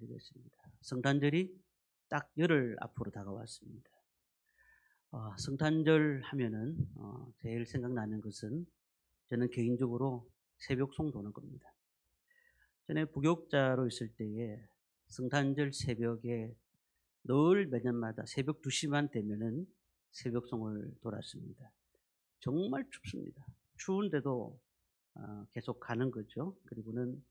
드리겠습니다. 성탄절이 딱 열흘 앞으로 다가왔습니다. 성탄절 하면은 제일 생각나는 것은 저는 개인적으로 새벽송 도는 겁니다. 전에 부교육자로 있을 때에 성탄절 새벽에 늘 매년마다 새벽 2시만 되면은 새벽송을 돌았습니다. 정말 춥습니다. 추운데도 계속 가는 거죠. 그리고는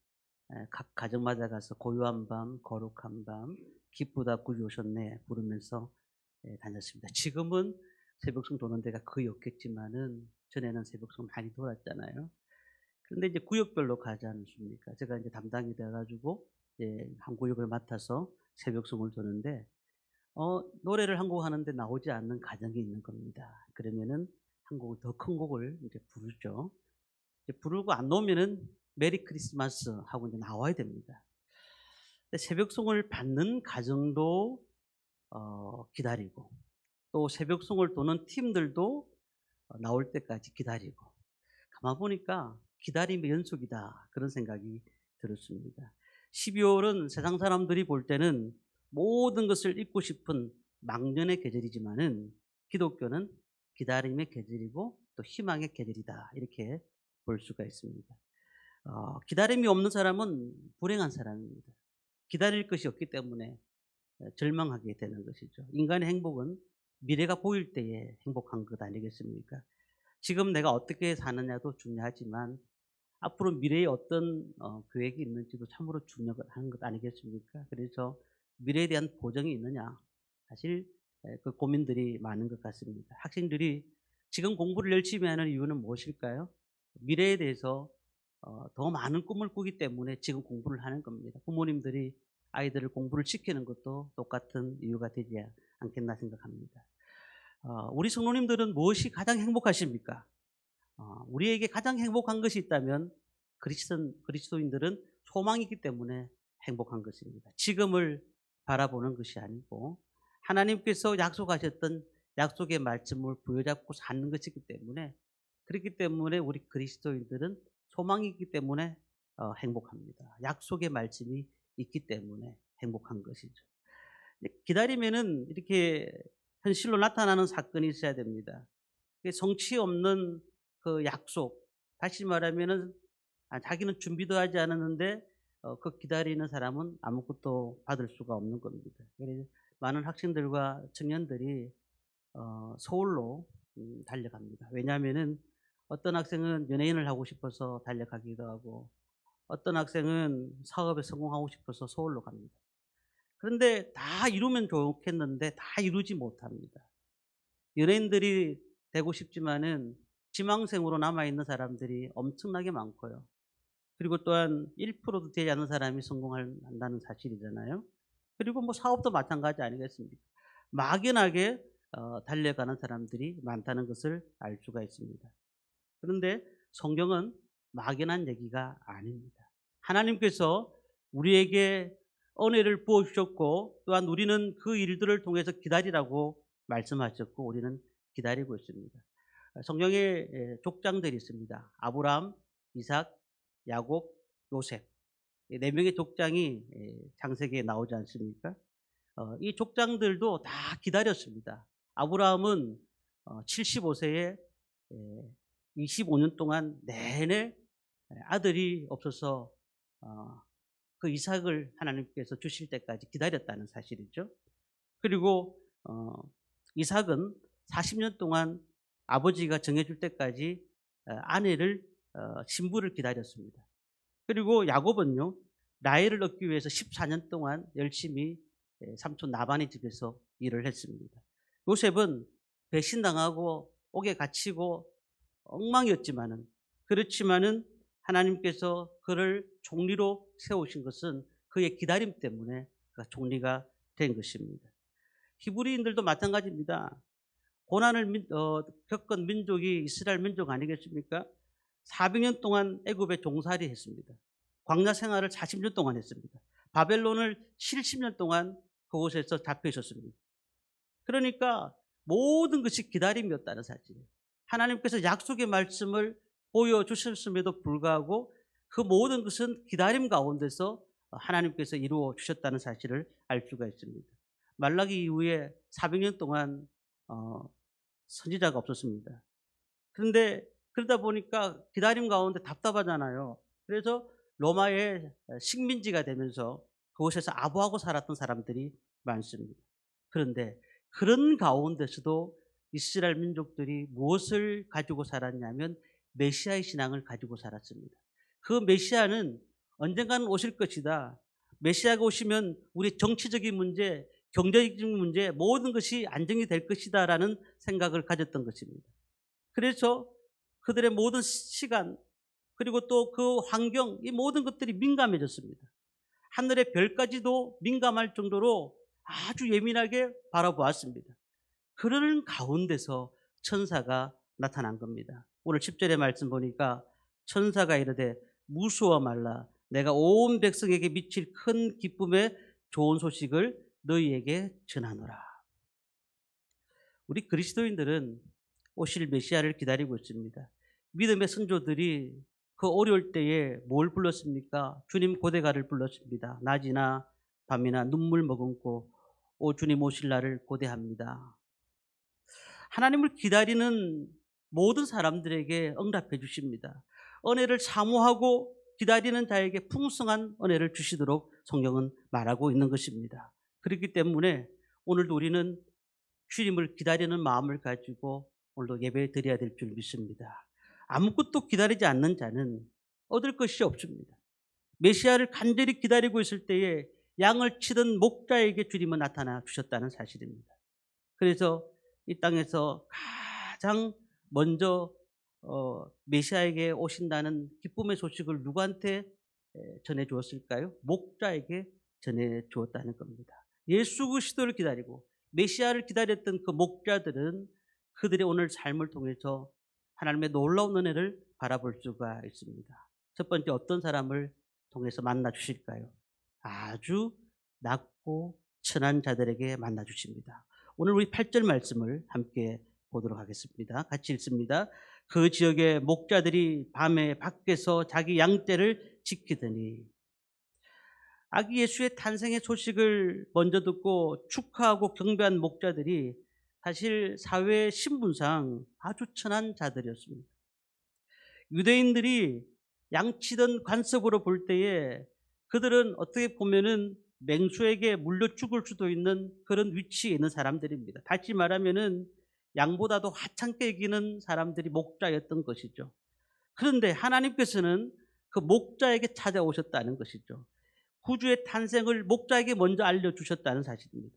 각 가정마다 가서 고요한 밤, 거룩한 밤, 기쁘다 구주 오셨네 부르면서 다녔습니다. 지금은 새벽송 도는 데가 거의 없겠지만은 전에는 새벽송 많이 돌았잖아요. 그런데 이제 구역별로 가지 않습니까? 제가 이제 담당이 돼가지고 한 구역을 맡아서 새벽송을 도는데 노래를 한 곡 하는데 나오지 않는 가정이 있는 겁니다. 그러면은 한 곡을 더 큰 곡을 이제 부르죠. 이제 부르고 안 나오면은 메리 크리스마스 하고 이제 나와야 됩니다. 근데 새벽송을 받는 가정도 기다리고 또 새벽송을 도는 팀들도 나올 때까지 기다리고 가만 보니까 기다림의 연속이다 그런 생각이 들었습니다. 12월은 세상 사람들이 볼 때는 모든 것을 잊고 싶은 망년의 계절이지만은 기독교는 기다림의 계절이고 또 희망의 계절이다 이렇게 볼 수가 있습니다. 기다림이 없는 사람은 불행한 사람입니다. 기다릴 것이 없기 때문에 절망하게 되는 것이죠. 인간의 행복은 미래가 보일 때에 행복한 것 아니겠습니까? 지금 내가 어떻게 사느냐도 중요하지만 앞으로 미래에 어떤 계획이 있는지도 참으로 중요한 것 아니겠습니까? 그래서 미래에 대한 보장이 있느냐 사실 그 고민들이 많은 것 같습니다. 학생들이 지금 공부를 열심히 하는 이유는 무엇일까요? 미래에 대해서 더 많은 꿈을 꾸기 때문에 지금 공부를 하는 겁니다. 부모님들이 아이들을 공부를 시키는 것도 똑같은 이유가 되지 않겠나 생각합니다. 우리 성도님들은 무엇이 가장 행복하십니까? 우리에게 가장 행복한 것이 있다면 그리스도인들은 소망이 있기 때문에 행복한 것입니다. 지금을 바라보는 것이 아니고 하나님께서 약속하셨던 약속의 말씀을 부여잡고 사는 것이기 때문에 그렇기 때문에 우리 그리스도인들은 소망이 있기 때문에 행복합니다. 약속의 말씀이 있기 때문에 행복한 것이죠. 기다리면은 이렇게 현실로 나타나는 사건이 있어야 됩니다. 성취 없는 그 약속, 다시 말하면은 자기는 준비도 하지 않았는데 그 기다리는 사람은 아무것도 받을 수가 없는 겁니다. 그래서 많은 학생들과 청년들이 서울로 달려갑니다. 왜냐하면은 어떤 학생은 연예인을 하고 싶어서 달려가기도 하고 어떤 학생은 사업에 성공하고 싶어서 서울로 갑니다. 그런데 다 이루면 좋겠는데 다 이루지 못합니다. 연예인들이 되고 싶지만은 지망생으로 남아있는 사람들이 엄청나게 많고요. 그리고 또한 1%도 되지 않는 사람이 성공한다는 사실이잖아요. 그리고 뭐 사업도 마찬가지 아니겠습니까? 막연하게 달려가는 사람들이 많다는 것을 알 수가 있습니다. 그런데 성경은 막연한 얘기가 아닙니다. 하나님께서 우리에게 은혜를 부어주셨고 또한 우리는 그 일들을 통해서 기다리라고 말씀하셨고 우리는 기다리고 있습니다. 성경에 족장들이 있습니다. 아브라함, 이삭, 야곱, 요셉. 네 명의 족장이 창세기에 나오지 않습니까? 이 족장들도 다 기다렸습니다. 아브라함은 75세에 25년 동안 내내 아들이 없어서 그 이삭을 하나님께서 주실 때까지 기다렸다는 사실이죠. 그리고 이삭은 40년 동안 아버지가 정해줄 때까지 아내를 신부를 기다렸습니다. 그리고 야곱은요 라헬을 얻기 위해서 14년 동안 열심히 삼촌 나반의 집에서 일을 했습니다. 요셉은 배신당하고 옥에 갇히고 엉망이었지만은 그렇지만은 하나님께서 그를 총리로 세우신 것은 그의 기다림 때문에 그가 총리가 된 것입니다. 히브리인들도 마찬가지입니다. 고난을 겪은 민족이 이스라엘 민족 아니겠습니까? 400년 동안 애굽에 종살이 했습니다. 광야 생활을 40년 동안 했습니다. 바벨론을 70년 동안 그곳에서 잡혀 있었습니다. 그러니까 모든 것이 기다림이었다는 사실이에요. 하나님께서 약속의 말씀을 보여주셨음에도 불구하고 그 모든 것은 기다림 가운데서 하나님께서 이루어 주셨다는 사실을 알 수가 있습니다. 말라기 이후에 400년 동안 어, 선지자가 없었습니다. 그런데 그러다 보니까 기다림 가운데 답답하잖아요. 그래서 로마의 식민지가 되면서 그곳에서 아부하고 살았던 사람들이 많습니다. 그런데 그런 가운데서도 이스라엘 민족들이 무엇을 가지고 살았냐면 메시아의 신앙을 가지고 살았습니다. 그 메시아는 언젠가는 오실 것이다. 메시아가 오시면 우리 정치적인 문제, 경제적인 문제 모든 것이 안정이 될 것이다라는 생각을 가졌던 것입니다. 그래서 그들의 모든 시간 그리고 또 그 환경 이 모든 것들이 민감해졌습니다. 하늘의 별까지도 민감할 정도로 아주 예민하게 바라보았습니다. 그런 가운데서 천사가 나타난 겁니다. 오늘 10절의 말씀 보니까 천사가 이르되 무수어 말라 내가 온 백성에게 미칠 큰 기쁨의 좋은 소식을 너희에게 전하노라. 우리 그리스도인들은 오실 메시아를 기다리고 있습니다. 믿음의 선조들이 그 어려울 때에 뭘 불렀습니까? 주님 고대가를 불렀습니다. 낮이나 밤이나 눈물 머금고 오 주님 오실 날을 고대합니다. 하나님을 기다리는 모든 사람들에게 응답해 주십니다. 은혜를 사모하고 기다리는 자에게 풍성한 은혜를 주시도록 성경은 말하고 있는 것입니다. 그렇기 때문에 오늘도 우리는 주님을 기다리는 마음을 가지고 오늘도 예배 드려야 될 줄 믿습니다. 아무것도 기다리지 않는 자는 얻을 것이 없습니다. 메시아를 간절히 기다리고 있을 때에 양을 치던 목자에게 주님은 나타나 주셨다는 사실입니다. 그래서 이 땅에서 가장 먼저 메시아에게 오신다는 기쁨의 소식을 누구한테 전해 주었을까요? 목자에게 전해 주었다는 겁니다. 예수 그리스도를 기다리고 메시아를 기다렸던 그 목자들은 그들의 오늘 삶을 통해서 하나님의 놀라운 은혜를 바라볼 수가 있습니다. 첫 번째 어떤 사람을 통해서 만나 주실까요? 아주 낮고 천한 자들에게 만나 주십니다. 오늘 우리 8절 말씀을 함께 보도록 하겠습니다. 같이 읽습니다. 그 지역의 목자들이 밤에 밖에서 자기 양떼를 지키더니 아기 예수의 탄생의 소식을 먼저 듣고 축하하고 경배한 목자들이 사실 사회 신분상 아주 천한 자들이었습니다. 유대인들이 양치던 관습으로 볼 때에 그들은 어떻게 보면은 맹수에게 물려 죽을 수도 있는 그런 위치에 있는 사람들입니다. 다시 말하면은 양보다도 하찮게 여기는 사람들이 목자였던 것이죠. 그런데 하나님께서는 그 목자에게 찾아오셨다는 것이죠. 구주의 탄생을 목자에게 먼저 알려주셨다는 사실입니다.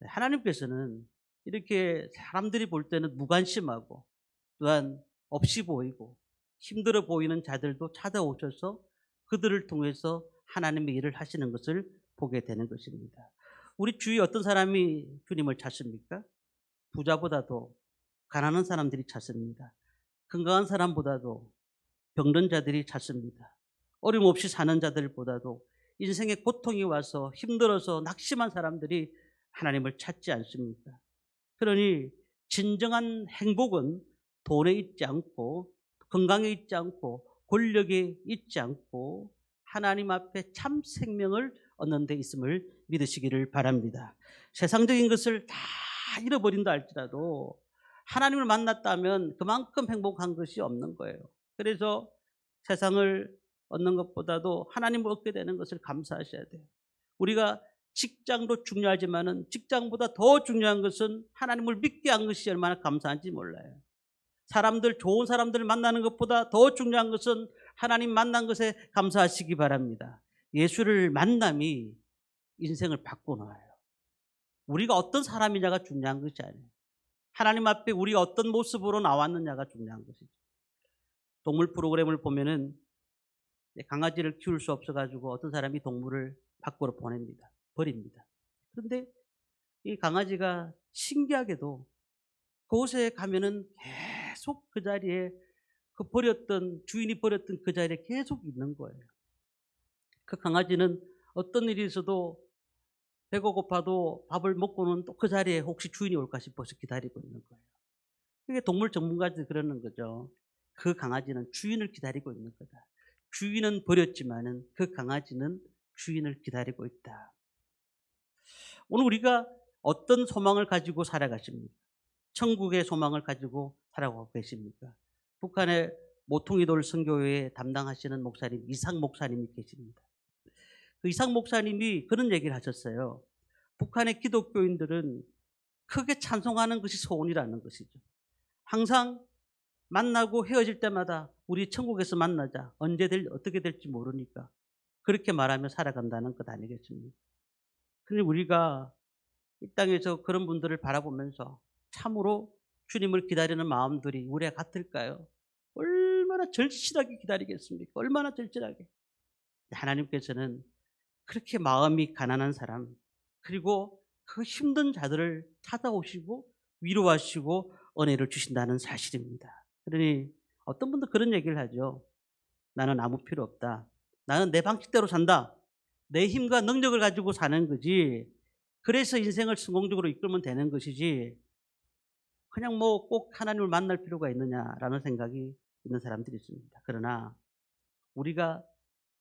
하나님께서는 이렇게 사람들이 볼 때는 무관심하고 또한 없이 보이고 힘들어 보이는 자들도 찾아오셔서 그들을 통해서 하나님의 일을 하시는 것을 보게 되는 것입니다. 우리 주위에 어떤 사람이 주님을 찾습니까? 부자보다도 가난한 사람들이 찾습니다. 건강한 사람보다도 병든 자들이 찾습니다. 어림없이 사는 자들보다도 인생의 고통이 와서 힘들어서 낙심한 사람들이 하나님을 찾지 않습니까? 그러니 진정한 행복은 돈에 있지 않고 건강에 있지 않고 권력에 있지 않고 하나님 앞에 참 생명을 얻는 데 있음을 믿으시기를 바랍니다. 세상적인 것을 다 잃어버린다 할지라도 하나님을 만났다면 그만큼 행복한 것이 없는 거예요. 그래서 세상을 얻는 것보다도 하나님을 얻게 되는 것을 감사하셔야 돼요. 우리가 직장도 중요하지만은 직장보다 더 중요한 것은 하나님을 믿게 한 것이 얼마나 감사한지 몰라요. 사람들, 좋은 사람들을 만나는 것보다 더 중요한 것은 하나님 만난 것에 감사하시기 바랍니다. 예수를 만남이 인생을 바꿔놓아요. 우리가 어떤 사람이냐가 중요한 것이 아니에요. 하나님 앞에 우리가 어떤 모습으로 나왔느냐가 중요한 것이죠. 동물 프로그램을 보면은 강아지를 키울 수 없어가지고 어떤 사람이 동물을 밖으로 보냅니다. 버립니다. 그런데 이 강아지가 신기하게도 그곳에 가면은 계속 그 자리에 그 주인이 버렸던 그 자리에 계속 있는 거예요. 그 강아지는 어떤 일이 있어도 배가 고파도 밥을 먹고는 또 그 자리에 혹시 주인이 올까 싶어서 기다리고 있는 거예요. 그게 동물 전문가들이 그러는 거죠. 그 강아지는 주인을 기다리고 있는 거다. 주인은 버렸지만은 그 강아지는 주인을 기다리고 있다. 오늘 우리가 어떤 소망을 가지고 살아가십니까? 천국의 소망을 가지고 살아가고 계십니까? 북한의 모퉁이돌 선교회 담당하시는 목사님 이상 목사님이 계십니다. 그 이상 목사님이 그런 얘기를 하셨어요. 북한의 기독교인들은 크게 찬송하는 것이 소원이라는 것이죠. 항상 만나고 헤어질 때마다 우리 천국에서 만나자. 어떻게 될지 모르니까 그렇게 말하며 살아간다는 것 아니겠습니까? 근데 우리가 이 땅에서 그런 분들을 바라보면서 참으로 주님을 기다리는 마음들이 우리와 같을까요? 얼마나 절실하게 기다리겠습니까? 얼마나 절실하게. 하나님께서는 그렇게 마음이 가난한 사람, 그리고 그 힘든 자들을 찾아오시고 위로하시고 은혜를 주신다는 사실입니다. 그러니 어떤 분들 그런 얘기를 하죠. 나는 아무 필요 없다. 나는 내 방식대로 산다. 내 힘과 능력을 가지고 사는 거지. 그래서 인생을 성공적으로 이끌면 되는 것이지. 그냥 뭐 꼭 하나님을 만날 필요가 있느냐라는 생각이 있는 사람들이 있습니다. 그러나 우리가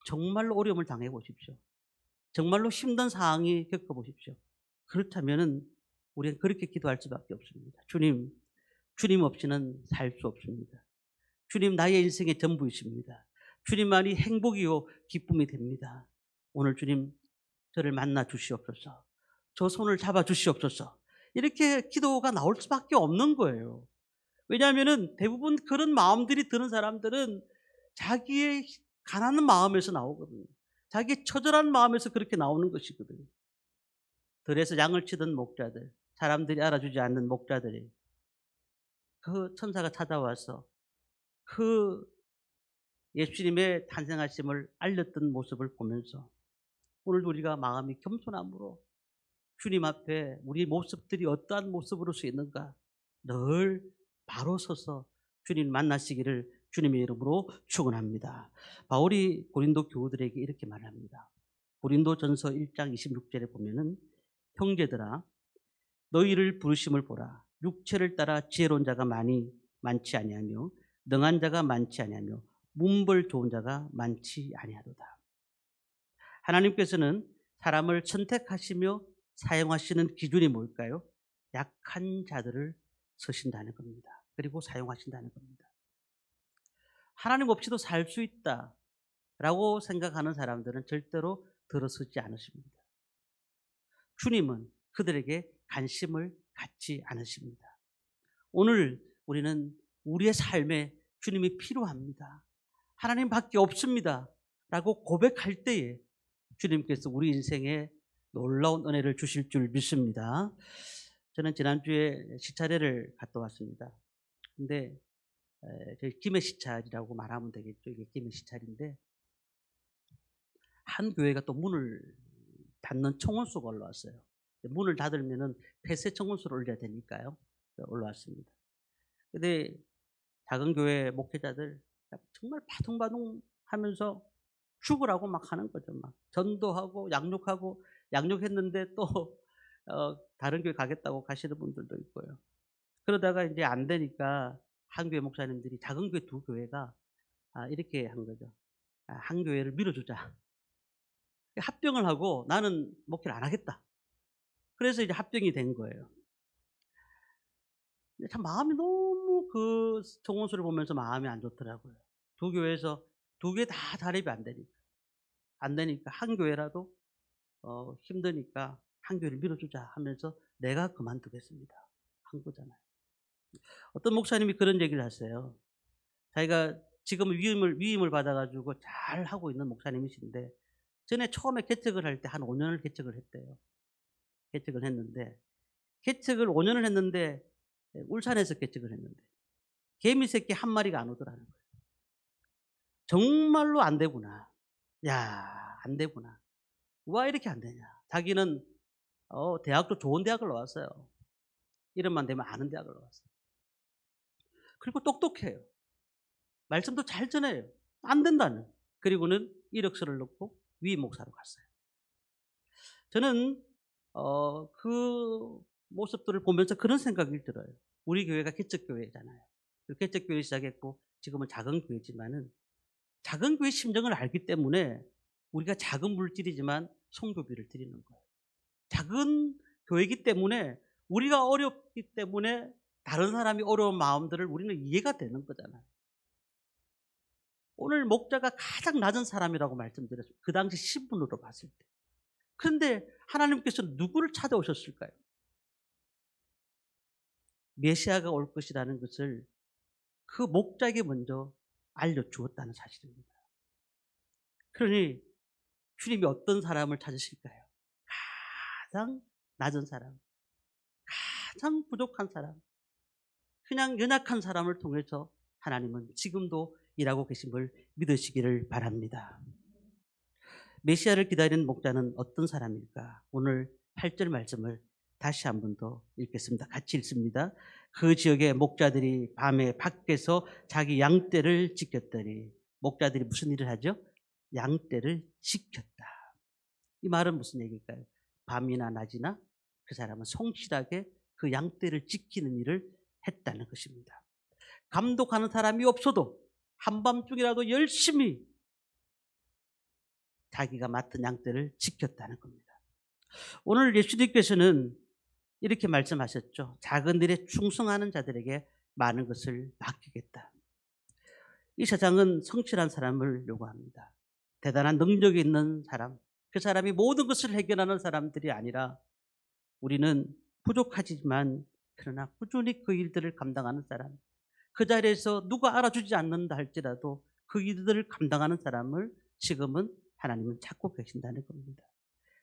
정말로 어려움을 당해 보십시오. 정말로 힘든 상황이 겪어보십시오. 그렇다면은 우리는 그렇게 기도할 수밖에 없습니다. 주님 없이는 살 수 없습니다. 주님 나의 인생의 전부이십니다. 주님만이 행복이요 기쁨이 됩니다. 오늘 주님 저를 만나 주시옵소서. 저 손을 잡아 주시옵소서. 이렇게 기도가 나올 수밖에 없는 거예요. 왜냐하면은 대부분 그런 마음들이 드는 사람들은 자기의 가난한 마음에서 나오거든요. 자기의 처절한 마음에서 그렇게 나오는 것이거든요. 들에서 양을 치던 목자들, 사람들이 알아주지 않는 목자들이 그 천사가 찾아와서 그 예수님의 탄생하심을 알렸던 모습을 보면서 오늘도 우리가 마음이 겸손함으로 주님 앞에 우리 모습들이 어떠한 모습으로 서 있는가 늘 바로 서서 주님 만나시기를 주님의 이름으로 축원합니다. 바울이 고린도 교우들에게 이렇게 말합니다. 고린도전서 1장 26절에 보면은 형제들아 너희를 부르심을 보라. 육체를 따라 지혜로운 자가 많지 아니하며 능한 자가 많지 아니하며 문벌 좋은 자가 많지 아니하도다. 하나님께서는 사람을 선택하시며 사용하시는 기준이 뭘까요? 약한 자들을 쓰신다는 겁니다. 그리고 사용하신다는 겁니다. 하나님 없이도 살 수 있다라고 생각하는 사람들은 절대로 들어서지 않으십니다. 주님은 그들에게 관심을 갖지 않으십니다. 오늘 우리는 우리의 삶에 주님이 필요합니다. 하나님밖에 없습니다. 라고 고백할 때에 주님께서 우리 인생에 놀라운 은혜를 주실 줄 믿습니다. 저는 지난주에 시차례를 갔다 왔습니다. 근데 저희 김해 시찰이라고 말하면 되겠죠. 이게 김해 시찰인데 한 교회가 또 문을 닫는 청원수가 올라왔어요. 문을 닫으면은 폐쇄 청원수를 올려야 되니까요. 올라왔습니다. 근데 작은 교회 목회자들 정말 바둥바둥 하면서 죽으라고 막 하는 거죠. 막 전도하고 양육하고 양육했는데 또 다른 교회 가겠다고 가시는 분들도 있고요. 그러다가 이제 안 되니까 한 교회 목사님들이 작은 교회 두 교회가 이렇게 한 거죠. 한 교회를 밀어주자. 합병을 하고 나는 목회를 안 하겠다. 그래서 이제 합병이 된 거예요. 근데 참 마음이 너무 그 정원수를 보면서 마음이 안 좋더라고요. 두 교회에서 두 개 다 자립이 안 되니까 한 교회라도 힘드니까 한 교회를 밀어주자 하면서 내가 그만두겠습니다. 한 거잖아요. 어떤 목사님이 그런 얘기를 하세요. 자기가 지금 위임을 받아가지고 잘 하고 있는 목사님이신데 전에 처음에 개척을 할 때 한 5년을 개척을 했대요. 개척을 했는데 개척을 5년을 했는데 울산에서 개척을 했는데 개미 새끼 한 마리가 안 오더라는 거예요. 정말로 안 되구나. 야, 안 되구나. 왜 이렇게 안 되냐. 자기는 대학도 좋은 대학을 나왔어요. 이름만 되면 아는 대학을 나왔어요. 그리고 똑똑해요. 말씀도 잘 전해요. 안 된다는. 그리고는 이력서를 넣고 위 목사로 갔어요. 저는 그 모습들을 보면서 그런 생각이 들어요. 우리 교회가 개척교회잖아요. 개척교회 시작했고 지금은 작은 교회지만은 작은 교회 심정을 알기 때문에 우리가 작은 물질이지만 성교비를 드리는 거예요. 작은 교회이기 때문에 우리가 어렵기 때문에 다른 사람이 어려운 마음들을 우리는 이해가 되는 거잖아요. 오늘 목자가 가장 낮은 사람이라고 말씀드렸어요. 그 당시 신분으로 봤을 때. 그런데 하나님께서 누구를 찾아오셨을까요? 메시아가 올 것이라는 것을 그 목자에게 먼저 알려주었다는 사실입니다. 그러니 주님이 어떤 사람을 찾으실까요? 가장 낮은 사람, 가장 부족한 사람, 그냥 연약한 사람을 통해서 하나님은 지금도 일하고 계신 걸 믿으시기를 바랍니다. 메시아를 기다리는 목자는 어떤 사람일까? 오늘 8절 말씀을 다시 한 번 더 읽겠습니다. 같이 읽습니다. 그 지역의 목자들이 밤에 밖에서 자기 양떼를 지켰더니, 목자들이 무슨 일을 하죠? 양떼를 지켰다. 이 말은 무슨 얘기일까요? 밤이나 낮이나 그 사람은 성실하게 그 양떼를 지키는 일을 했다는 것입니다. 감독하는 사람이 없어도 한밤중이라도 열심히 자기가 맡은 양떼를 지켰다는 겁니다. 오늘 예수님께서는 이렇게 말씀하셨죠. 작은 일에 충성하는 자들에게 많은 것을 맡기겠다. 이 세상은 성실한 사람을 요구합니다. 대단한 능력이 있는 사람, 그 사람이 모든 것을 해결하는 사람들이 아니라 우리는 부족하지만 그러나 꾸준히 그 일들을 감당하는 사람, 그 자리에서 누가 알아주지 않는다 할지라도 그 일들을 감당하는 사람을 지금은 하나님은 찾고 계신다는 겁니다.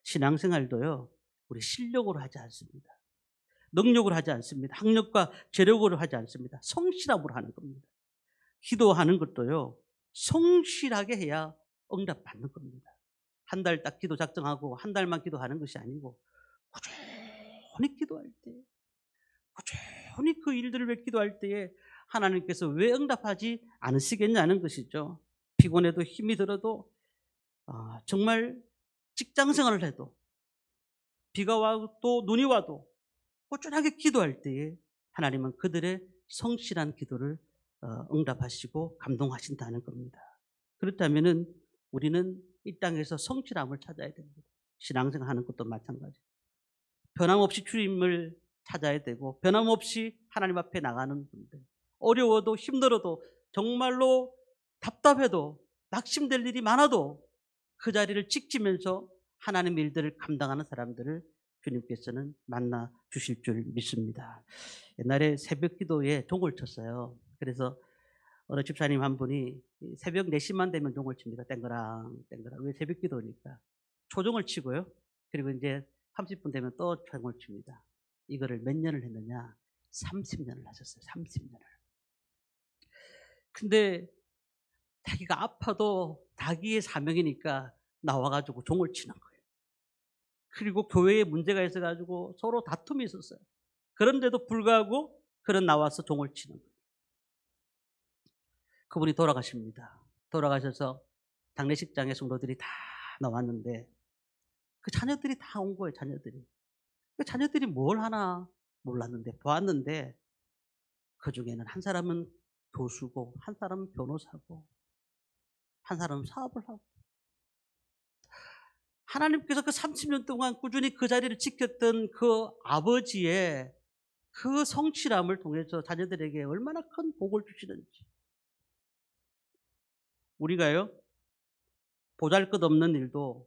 신앙생활도요, 우리 실력으로 하지 않습니다. 능력으로 하지 않습니다. 학력과 재력으로 하지 않습니다. 성실함으로 하는 겁니다. 기도하는 것도요, 성실하게 해야 응답받는 겁니다. 한 달 딱 기도 작정하고 한 달만 기도하는 것이 아니고 꾸준히 기도할 때, 꾸준히 그 일들을 왜 기도할 때에 하나님께서 왜 응답하지 않으시겠냐는 것이죠. 피곤해도 힘이 들어도 정말 직장 생활을 해도 비가 와도 또 눈이 와도 꾸준하게 기도할 때에 하나님은 그들의 성실한 기도를 응답하시고 감동하신다는 겁니다. 그렇다면은 우리는 이 땅에서 성실함을 찾아야 됩니다. 신앙생활 하는 것도 마찬가지. 변함없이 주님을 찾아야 되고 변함없이 하나님 앞에 나가는 분들, 어려워도 힘들어도 정말로 답답해도 낙심될 일이 많아도 그 자리를 지키면서 하나님 일들을 감당하는 사람들을 주님께서는 만나 주실 줄 믿습니다. 옛날에 새벽 기도에 종을 쳤어요. 그래서 어느 집사님 한 분이 새벽 4시만 되면 종을 칩니다. 땡그랑 땡그랑. 왜 새벽 기도니까. 초종을 치고요. 그리고 이제 30분 되면 또 종을 칩니다. 이거를 몇 년을 했느냐? 30년을 하셨어요. 30년을. 근데 자기가 아파도 자기의 사명이니까 나와가지고 종을 치는 거예요. 그리고 교회에 문제가 있어가지고 서로 다툼이 있었어요. 그런데도 불구하고 그런 나와서 종을 치는 거예요. 그분이 돌아가십니다. 돌아가셔서 장례식장에 성도들이 다 나왔는데 그 자녀들이 다 온 거예요. 자녀들이. 그 자녀들이 뭘 하나 몰랐는데 보았는데 그 중에는 한 사람은 교수고 한 사람은 변호사고 한 사람은 사업을 하고 하나님께서 그 30년 동안 꾸준히 그 자리를 지켰던 그 아버지의 그 성실함을 통해서 자녀들에게 얼마나 큰 복을 주시는지. 우리가요, 보잘것없는 일도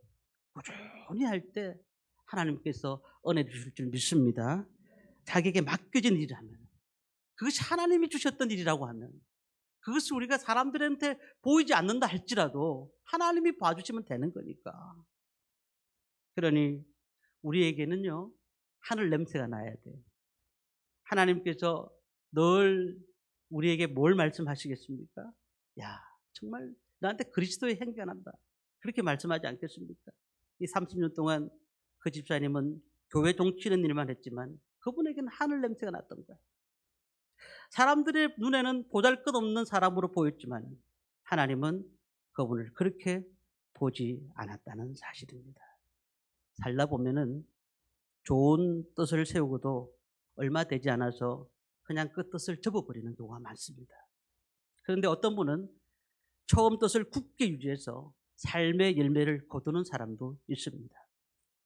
꾸준히 할 때 하나님께서 은혜 주실 줄 믿습니다. 자기에게 맡겨진 일이라면, 그것이 하나님이 주셨던 일이라고 하면, 그것이 우리가 사람들한테 보이지 않는다 할지라도 하나님이 봐주시면 되는 거니까. 그러니 우리에게는요, 하늘 냄새가 나야 돼요. 하나님께서 늘 우리에게 뭘 말씀하시겠습니까? 야, 정말 나한테 그리스도의 향기가 난다. 그렇게 말씀하지 않겠습니까? 이 30년 동안 그 집사님은 교회 종치는 일만 했지만 그분에게는 하늘 냄새가 났던 거예요. 사람들의 눈에는 보잘것없는 사람으로 보였지만 하나님은 그분을 그렇게 보지 않았다는 사실입니다. 살다 보면은 좋은 뜻을 세우고도 얼마 되지 않아서 그냥 그 뜻을 접어버리는 경우가 많습니다. 그런데 어떤 분은 처음 뜻을 굳게 유지해서 삶의 열매를 거두는 사람도 있습니다.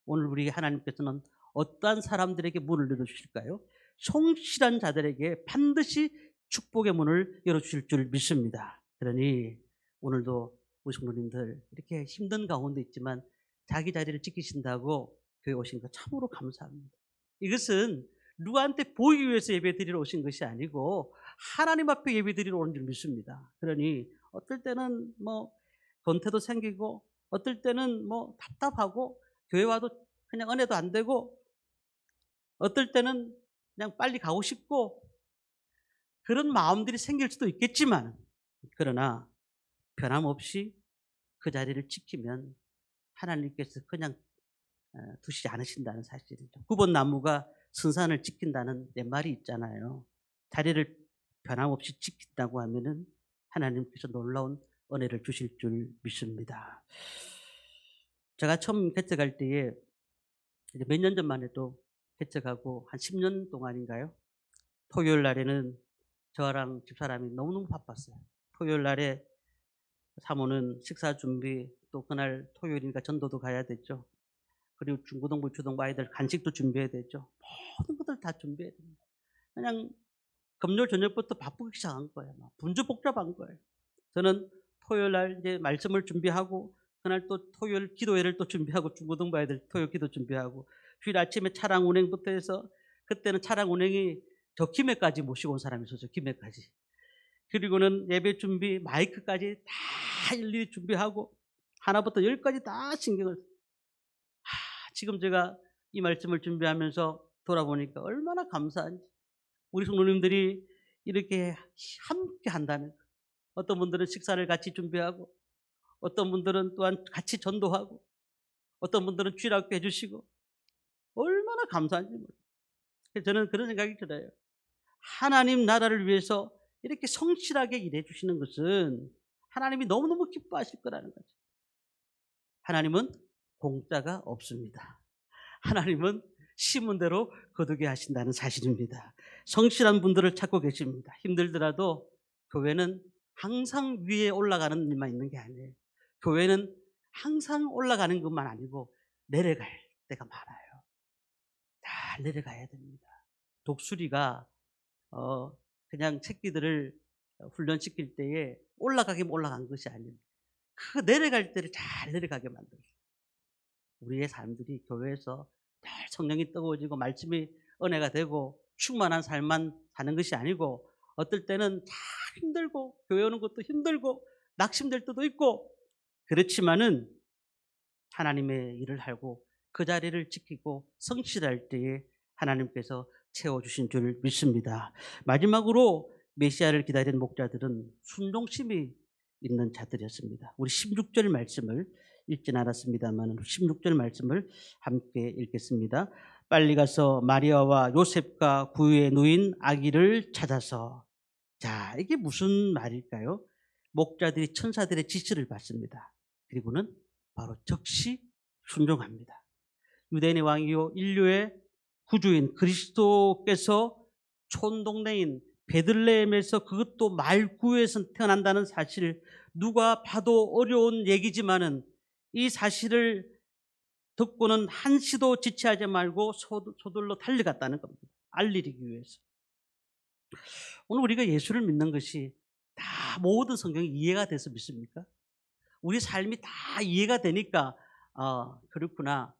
오늘 우리 하나님께서는 어떠한 사람들에게 문을 열어주실까요? 성실한 자들에게 반드시 축복의 문을 열어주실 줄 믿습니다. 그러니 오늘도 우리 성도님들 이렇게 힘든 가운데 있지만 자기 자리를 지키신다고 교회 오신 거 참으로 감사합니다. 이것은 누구한테 보이기 위해서 예배 드리러 오신 것이 아니고 하나님 앞에 예배 드리러 오는 줄 믿습니다. 그러니 어떨 때는 뭐 권태도 생기고 어떨 때는 뭐 답답하고 교회 와도 그냥 은혜도 안 되고 어떨 때는 그냥 빨리 가고 싶고 그런 마음들이 생길 수도 있겠지만 그러나 변함없이 그 자리를 지키면 하나님께서 그냥 두시지 않으신다는 사실이죠. 9번 나무가 순산을 지킨다는 옛말이 있잖아요. 자리를 변함없이 지킨다고 하면은 하나님께서 놀라운 은혜를 주실 줄 믿습니다. 제가 처음 개척할 때에 몇 년 전만 해도 개척하고 한 10년 동안인가요? 토요일 날에는 저랑 집사람이 너무너무 바빴어요. 토요일 날에 사모는 식사 준비, 또 그날 토요일이니까 전도도 가야 되죠. 그리고 중고등부, 초등부 아이들 간식도 준비해야 되죠. 모든 것들 다 준비해야 됩니다. 그냥 금요일 저녁부터 바쁘기 시작한 거예요. 분주복잡한 거예요. 저는 토요일 날 이제 말씀을 준비하고 그날 또 토요일 기도회를 또 준비하고 중고등부 아이들 토요일 기도 준비하고 주일 아침에 차량 운행부터 해서 그때는 차량 운행이 저 김해까지 모시고 온 사람이 있었죠. 김해까지. 그리고는 예배 준비 마이크까지 다 일일이 준비하고 하나부터 열까지 다 신경을 지금 제가 이 말씀을 준비하면서 돌아보니까 얼마나 감사한지 우리 성도님들이 이렇게 함께 한다는 것. 어떤 분들은 식사를 같이 준비하고 어떤 분들은 또한 같이 전도하고 어떤 분들은 주일학교 해주시고 얼마나 감사한지 모르겠어요. 저는 그런 생각이 들어요. 하나님 나라를 위해서 이렇게 성실하게 일해 주시는 것은 하나님이 너무너무 기뻐하실 거라는 거죠. 하나님은 공짜가 없습니다. 하나님은 심은 대로 거두게 하신다는 사실입니다. 성실한 분들을 찾고 계십니다. 힘들더라도 교회는 항상 위에 올라가는 일만 있는 게 아니에요. 교회는 항상 올라가는 것만 아니고 내려갈 때가 많아요. 다 내려가야 됩니다. 독수리가 그냥 새끼들을 훈련시킬 때에 올라가기만 올라간 것이 아닙니다. 그 내려갈 때를 잘 내려가게 만들어요. 우리의 삶들이 교회에서 늘 성령이 뜨거워지고 말씀이 은혜가 되고 충만한 삶만 사는 것이 아니고 어떨 때는 참 힘들고 교회 오는 것도 힘들고 낙심될 때도 있고 그렇지만은 하나님의 일을 하고 그 자리를 지키고 성실할 때에 하나님께서 채워주신 줄 믿습니다. 마지막으로 메시아를 기다리는 목자들은 순종심이 있는 자들이었습니다. 우리 16절 말씀을 읽진 않았습니다만 16절 말씀을 함께 읽겠습니다. 빨리 가서 마리아와 요셉과 구유에 누인 아기를 찾아서 자 이게 무슨 말일까요? 목자들이 천사들의 지시를 받습니다. 그리고는 바로 즉시 순종합니다. 유대인의 왕이요 인류의 구주인 그리스도께서 촌동네인 베들레헴에서 그것도 말구에서 태어난다는 사실 누가 봐도 어려운 얘기지만은 이 사실을 듣고는 한시도 지체하지 말고 서둘러 달려갔다는 겁니다. 알리기 위해서. 오늘 우리가 예수를 믿는 것이 다 모든 성경이 이해가 돼서 믿습니까? 우리 삶이 다 이해가 되니까 그렇구나.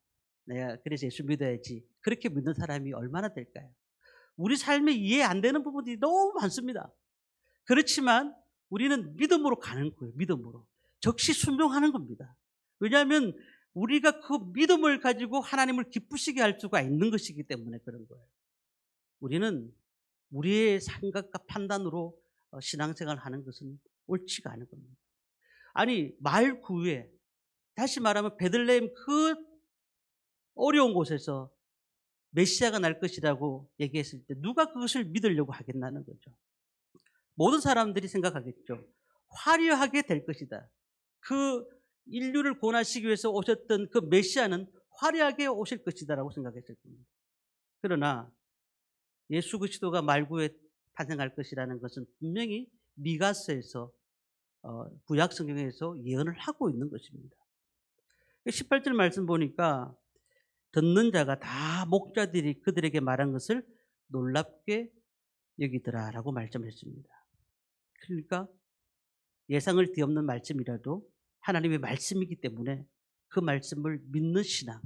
내가 그래서 예수 믿어야지. 그렇게 믿는 사람이 얼마나 될까요? 우리 삶에 이해 안 되는 부분들이 너무 많습니다. 그렇지만 우리는 믿음으로 가는 거예요. 믿음으로. 즉시 순종하는 겁니다. 왜냐하면 우리가 그 믿음을 가지고 하나님을 기쁘시게 할 수가 있는 것이기 때문에 그런 거예요. 우리는 우리의 생각과 판단으로 신앙생활을 하는 것은 옳지가 않은 겁니다. 아니 말 구에 다시 말하면 베들레헴 그 어려운 곳에서 메시아가 날 것이라고 얘기했을 때 누가 그것을 믿으려고 하겠나는 거죠. 모든 사람들이 생각하겠죠. 화려하게 될 것이다. 그 인류를 구원하시기 위해서 오셨던 그 메시아는 화려하게 오실 것이다라고 생각했을 겁니다. 그러나 예수 그리스도가 말구에 탄생할 것이라는 것은 분명히 미가서에서 구약 성경에서 예언을 하고 있는 것입니다. 18절 말씀 보니까 듣는 자가 다 목자들이 그들에게 말한 것을 놀랍게 여기더라라고 말씀했습니다. 그러니까 예상을 뒤엎는 말씀이라도 하나님의 말씀이기 때문에 그 말씀을 믿는 신앙,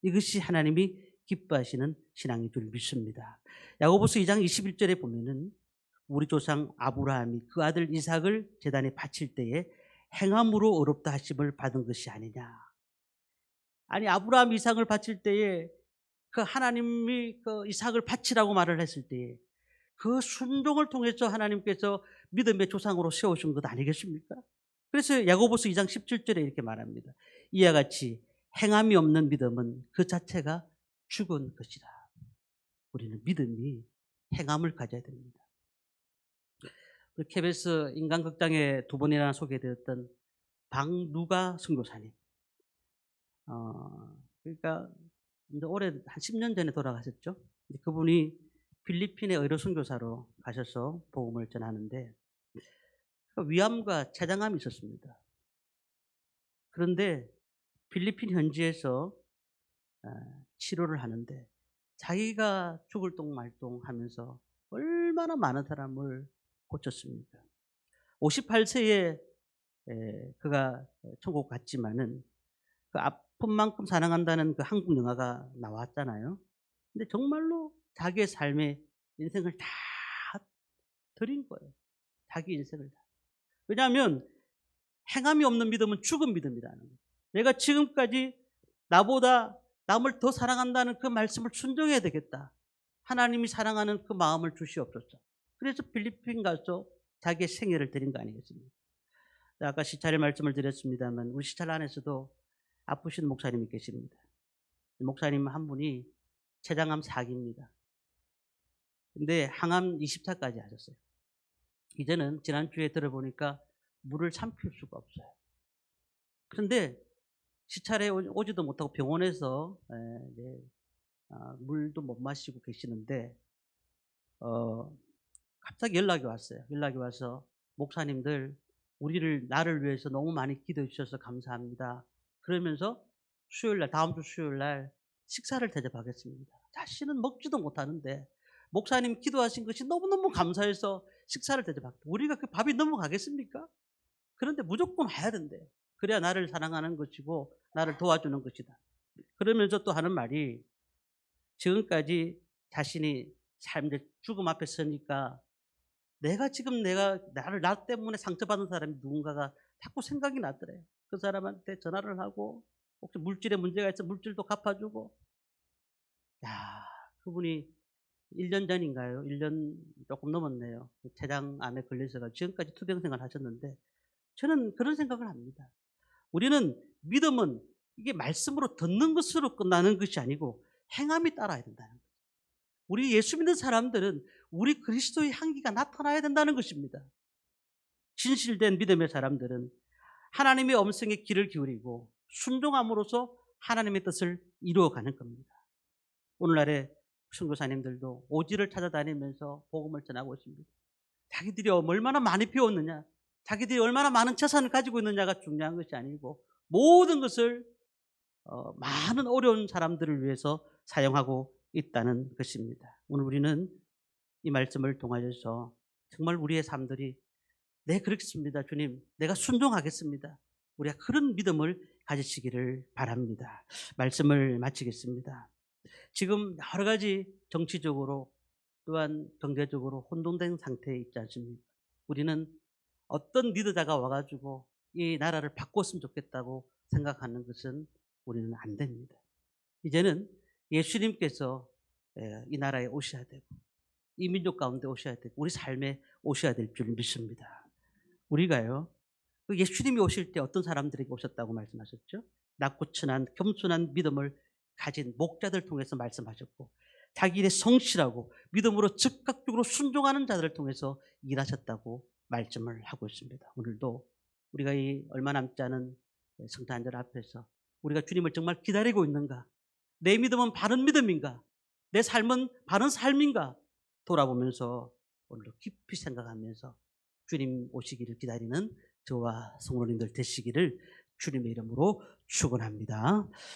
이것이 하나님이 기뻐하시는 신앙인 줄 믿습니다. 야고보서 2장 21절에 보면은 우리 조상 아브라함이 그 아들 이삭을 제단에 바칠 때에 행함으로 의롭다 하심을 받은 것이 아니냐. 아니, 아브라함 이삭을 바칠 때에 그 하나님이 그 이삭을 바치라고 말을 했을 때에 그 순종을 통해서 하나님께서 믿음의 조상으로 세우신 것 아니겠습니까? 그래서 야고보서 2장 17절에 이렇게 말합니다. 이와 같이 행함이 없는 믿음은 그 자체가 죽은 것이라. 우리는 믿음이 행함을 가져야 됩니다. KBS 인간극장에 두 번이나 소개되었던 박누가 선교사님. 그러니까 이제 올해 한 10년 전에 돌아가셨죠. 그분이 필리핀의 의료 선교사로 가셔서 복음을 전하는데 위암과 췌장암이 있었습니다. 그런데 필리핀 현지에서 치료를 하는데 자기가 죽을 똥말똥 하면서 얼마나 많은 사람을 고쳤습니까? 58세에 그가 천국 갔지만은 그 아픈 만큼 사랑한다는 그 한국 영화가 나왔잖아요. 근데 정말로 자기의 삶의 인생을 다 드린 거예요. 자기 인생을 다. 왜냐하면 행함이 없는 믿음은 죽은 믿음이라는 거예요. 내가 지금까지 나보다 남을 더 사랑한다는 그 말씀을 순종해야 되겠다. 하나님이 사랑하는 그 마음을 주시옵소서. 그래서 필리핀 가서 자기의 생애를 드린 거 아니겠습니까? 아까 시찰의 말씀을 드렸습니다만 우리 시찰 안에서도 아프신 목사님이 계십니다. 목사님 한 분이 췌장암 4기입니다. 근데 항암 20차까지 하셨어요. 이제는 지난주에 들어보니까 물을 삼킬 수가 없어요. 그런데 시찰에 오지도 못하고 병원에서 물도 못 마시고 계시는데 갑자기 연락이 왔어요. 연락이 와서 목사님들 나를 위해서 너무 많이 기도해 주셔서 감사합니다. 그러면서 수요일날, 다음 주 수요일날 식사를 대접하겠습니다. 자신은 먹지도 못하는데 목사님 기도하신 것이 너무너무 감사해서 식사를 대접하겠다. 우리가 그 밥이 넘어가겠습니까? 그런데 무조건 해야 된대. 그래야 나를 사랑하는 것이고 나를 도와주는 것이다. 그러면서 또 하는 말이 지금까지 자신이 삶의 죽음 앞에 서니까 나 때문에 상처받은 사람이 누군가가 자꾸 생각이 나더래요. 그 사람한테 전화를 하고 혹시 물질에 문제가 있어 물질도 갚아주고. 야, 그분이 1년 전인가요? 1년 조금 넘었네요. 췌장암에 걸려서 지금까지 투병생활 하셨는데 저는 그런 생각을 합니다. 우리는 믿음은 이게 말씀으로 듣는 것으로 끝나는 것이 아니고 행함이 따라야 된다는 거예요. 우리 예수 믿는 사람들은 우리 그리스도의 향기가 나타나야 된다는 것입니다. 진실된 믿음의 사람들은 하나님의 음성에 귀를 기울이고 순종함으로써 하나님의 뜻을 이루어가는 겁니다. 오늘날의 선교사님들도 오지를 찾아다니면서 복음을 전하고 있습니다. 자기들이 얼마나 많이 배웠느냐, 자기들이 얼마나 많은 재산을 가지고 있느냐가 중요한 것이 아니고 모든 것을 많은 어려운 사람들을 위해서 사용하고 있다는 것입니다. 오늘 우리는 이 말씀을 통하여서 정말 우리의 삶들이 네, 그렇습니다. 주님, 내가 순종하겠습니다. 우리가 그런 믿음을 가지시기를 바랍니다. 말씀을 마치겠습니다. 지금 여러 가지 정치적으로 또한 경제적으로 혼돈된 상태에 있지 않습니까? 우리는 어떤 리더자가 와가지고 이 나라를 바꿨으면 좋겠다고 생각하는 것은 우리는 안 됩니다. 이제는 예수님께서 이 나라에 오셔야 되고 이 민족 가운데 오셔야 되고 우리 삶에 오셔야 될 줄 믿습니다. 우리가요, 예수님이 오실 때 어떤 사람들에게 오셨다고 말씀하셨죠? 낮고 천한 겸손한 믿음을 가진 목자들 통해서 말씀하셨고 자기의 성실하고 믿음으로 즉각적으로 순종하는 자들을 통해서 일하셨다고 말씀을 하고 있습니다. 오늘도 우리가 이 얼마 남지 않은 성탄절 앞에서 우리가 주님을 정말 기다리고 있는가? 내 믿음은 바른 믿음인가? 내 삶은 바른 삶인가? 돌아보면서 오늘도 깊이 생각하면서 주님 오시기를 기다리는 저와 성도님들 되시기를 주님의 이름으로 축원합니다.